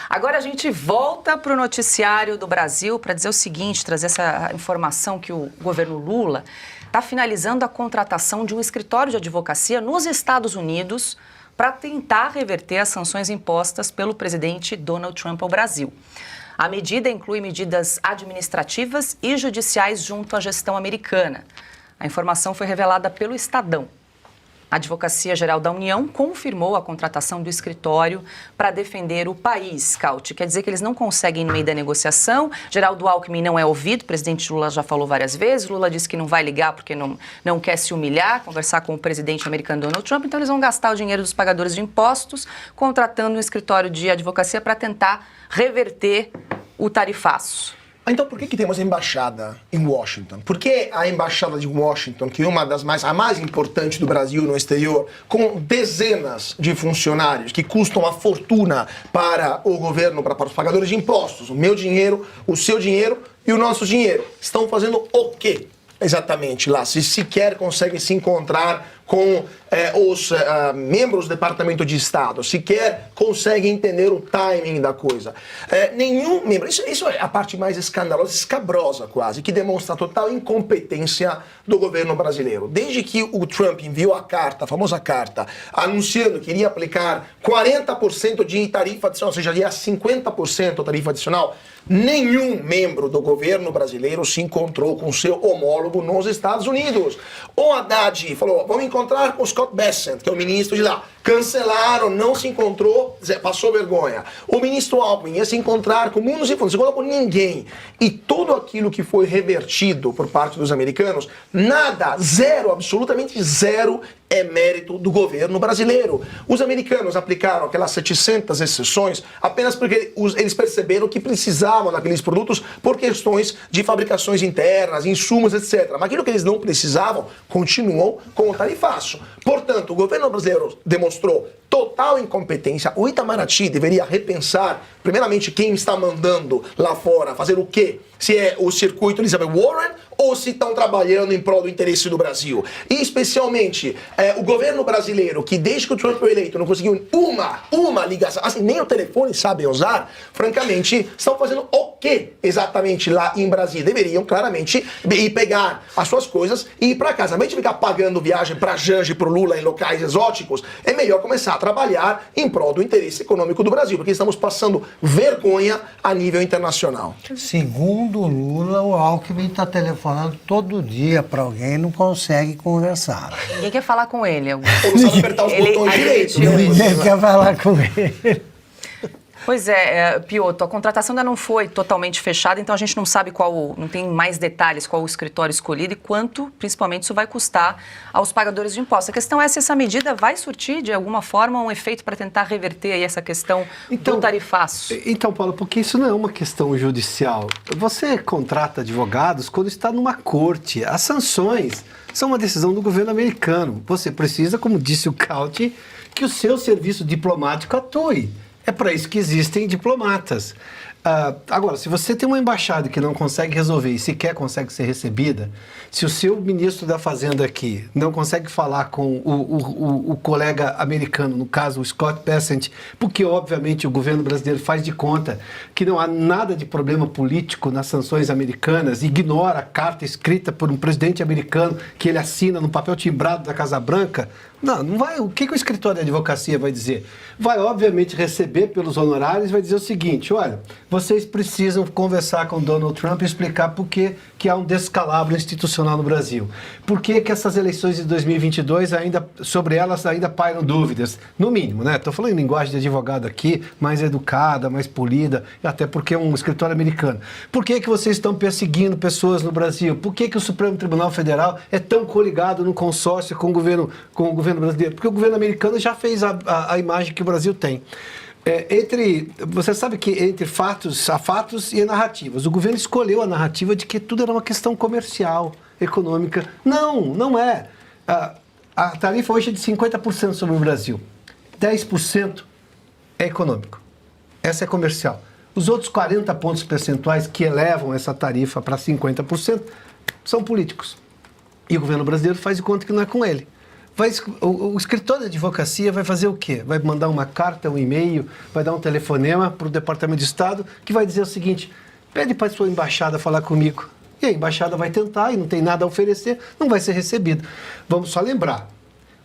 Agora a gente volta para o noticiário do Brasil para dizer o seguinte, trazer essa informação que o governo Lula está finalizando a contratação de um escritório de advocacia nos Estados Unidos para tentar reverter as sanções impostas pelo presidente Donald Trump ao Brasil. A medida inclui medidas administrativas e judiciais junto à gestão americana. A informação foi revelada pelo Estadão. A Advocacia Geral da União confirmou a contratação do escritório para defender o país, Cauti. Quer dizer que eles não conseguem no meio da negociação. Geraldo Alckmin não é ouvido, o presidente Lula já falou várias vezes. Lula disse que não vai ligar porque não quer se humilhar, conversar com o presidente americano Donald Trump. Então eles vão gastar o dinheiro dos pagadores de impostos contratando um escritório de advocacia para tentar reverter o tarifaço. Então, por que temos a embaixada em Washington? Por que a embaixada de Washington, que é a mais importante do Brasil no exterior, com dezenas de funcionários que custam uma fortuna para o governo, para os pagadores de impostos, o meu dinheiro, o seu dinheiro e o nosso dinheiro, estão fazendo o quê exatamente lá? Se sequer conseguem se encontrar com os membros do Departamento de Estado, sequer conseguem entender o timing da coisa. Nenhum membro, isso é a parte mais escandalosa, escabrosa quase, que demonstra a total incompetência do governo brasileiro. Desde que o Trump enviou a carta, a famosa carta, anunciando que iria aplicar 40% de tarifa adicional, ou seja, iria 50% tarifa adicional, nenhum membro do governo brasileiro se encontrou com seu homólogo nos Estados Unidos. O Haddad falou, vamos encontrar com o Scott Bessent, que é o ministro de lá. Cancelaram, não se encontrou, passou vergonha. O ministro Alckmin ia se encontrar com mundos e fundos, não se encontrou com ninguém. E tudo aquilo que foi revertido por parte dos americanos, nada, zero, absolutamente zero, é mérito do governo brasileiro. Os americanos aplicaram aquelas 700 exceções apenas porque eles perceberam que precisavam daqueles produtos por questões de fabricações internas, insumos, etc. Mas aquilo que eles não precisavam, continuam com o tarifaço. Portanto, o governo brasileiro demonstrou total incompetência. O Itamaraty deveria repensar, primeiramente, quem está mandando lá fora, fazer o quê? Se é o circuito Elizabeth Warren ou se estão trabalhando em prol do interesse do Brasil. E, especialmente, o governo brasileiro, que desde que o Trump foi eleito não conseguiu uma ligação, assim, nem o telefone sabem usar, francamente, estão fazendo o quê exatamente lá em Brasília? Deveriam, claramente, ir pegar as suas coisas e ir para casa. Ao invés de ficar pagando viagem para Janja e para o Lula em locais exóticos, é melhor começar a trabalhar em prol do interesse econômico do Brasil, porque estamos passando vergonha a nível internacional. Segundo o Lula, o Alckmin está telefonando todo dia para alguém e não consegue conversar. Ninguém quer falar com ele. Ou não sabe apertar os botões direito. Ninguém quer falar com ele. Pois é, Piotr, a contratação ainda não foi totalmente fechada, então a gente não sabe não tem mais detalhes qual o escritório escolhido e quanto, principalmente, isso vai custar aos pagadores de impostos. A questão é se essa medida vai surtir, de alguma forma, um efeito para tentar reverter aí essa questão do tarifaço. Então, Paulo, porque isso não é uma questão judicial. Você contrata advogados quando está numa corte. As sanções são uma decisão do governo americano. Você precisa, como disse o Cauti, que o seu serviço diplomático atue. É para isso que existem diplomatas. Agora, se você tem uma embaixada que não consegue resolver e sequer consegue ser recebida, se o seu ministro da Fazenda aqui não consegue falar com o colega americano, no caso o Scott Bessent, porque obviamente o governo brasileiro faz de conta que não há nada de problema político nas sanções americanas, ignora a carta escrita por um presidente americano que ele assina no papel timbrado da Casa Branca, não vai. O que o escritório de advocacia vai dizer? Vai, obviamente, receber pelos honorários e vai dizer o seguinte, olha, vocês precisam conversar com Donald Trump e explicar por que há um descalabro institucional no Brasil. Por que essas eleições de 2022, sobre elas ainda pairam dúvidas? No mínimo, né? Estou falando em linguagem de advogado aqui, mais educada, mais polida, até porque é um escritório americano. Por que vocês estão perseguindo pessoas no Brasil? Por que o Supremo Tribunal Federal é tão coligado no consórcio com o governo brasileiro? Porque o governo americano já fez a imagem que o Brasil tem. Você sabe que entre fatos e narrativas, o governo escolheu a narrativa de que tudo era uma questão comercial, econômica. Não é. A tarifa hoje é de 50% sobre o Brasil. 10% é econômico. Essa é comercial. Os outros 40 pontos percentuais que elevam essa tarifa para 50% são políticos. E o governo brasileiro faz de conta que não é com ele. O escritório de advocacia vai fazer o quê? Vai mandar uma carta, um e-mail, vai dar um telefonema para o Departamento de Estado que vai dizer o seguinte: pede para a sua embaixada falar comigo. E a embaixada vai tentar e não tem nada a oferecer, não vai ser recebido. Vamos só lembrar,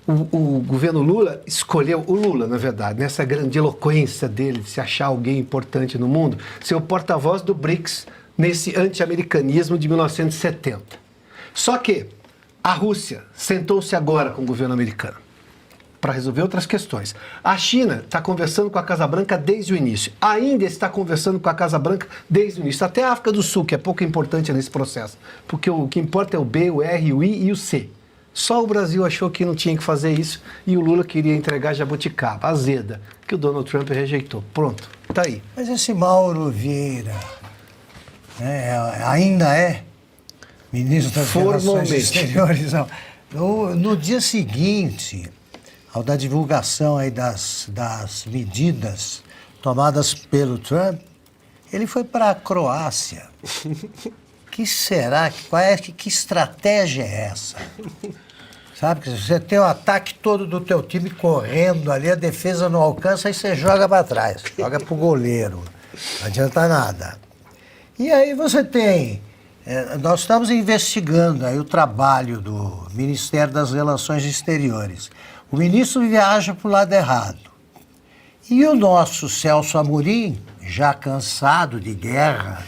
o governo Lula escolheu, o Lula, na verdade, nessa grandiloquência dele de se achar alguém importante no mundo, ser o porta-voz do BRICS nesse anti-americanismo de 1970. Só que a Rússia sentou-se agora com o governo americano para resolver outras questões. A China está conversando com a Casa Branca desde o início. A Índia está conversando com a Casa Branca desde o início. Até a África do Sul, que é pouco importante nesse processo. Porque o que importa é o B, o R, o I e o C. Só o Brasil achou que não tinha que fazer isso e o Lula queria entregar jabuticaba, azeda, que o Donald Trump rejeitou. Pronto, tá aí. Mas esse Mauro Vieira ainda é ministro das Relações Exteriores? No dia seguinte ao da divulgação aí das medidas tomadas pelo Trump, ele foi para a Croácia. Que será? Que estratégia é essa? Sabe, que você tem o ataque todo do teu time correndo ali, a defesa não alcança, aí você joga para trás, joga pro goleiro, não adianta nada. E aí você tem, nós estamos investigando aí o trabalho do Ministério das Relações Exteriores. O ministro viaja pro lado errado. E o nosso Celso Amorim, já cansado de guerra,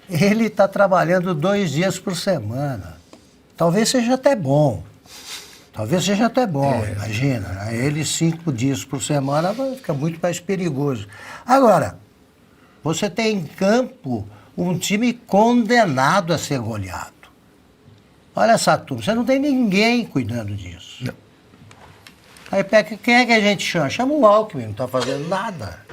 ele está trabalhando 2 dias por semana. Talvez seja até bom. Imagina. Ele 5 dias por semana fica muito mais perigoso. Agora, você tem em campo um time condenado a ser goleado. Olha essa turma, você não tem ninguém cuidando disso. Não. Aí quem é que a gente chama? Chama o Alckmin, não está fazendo nada.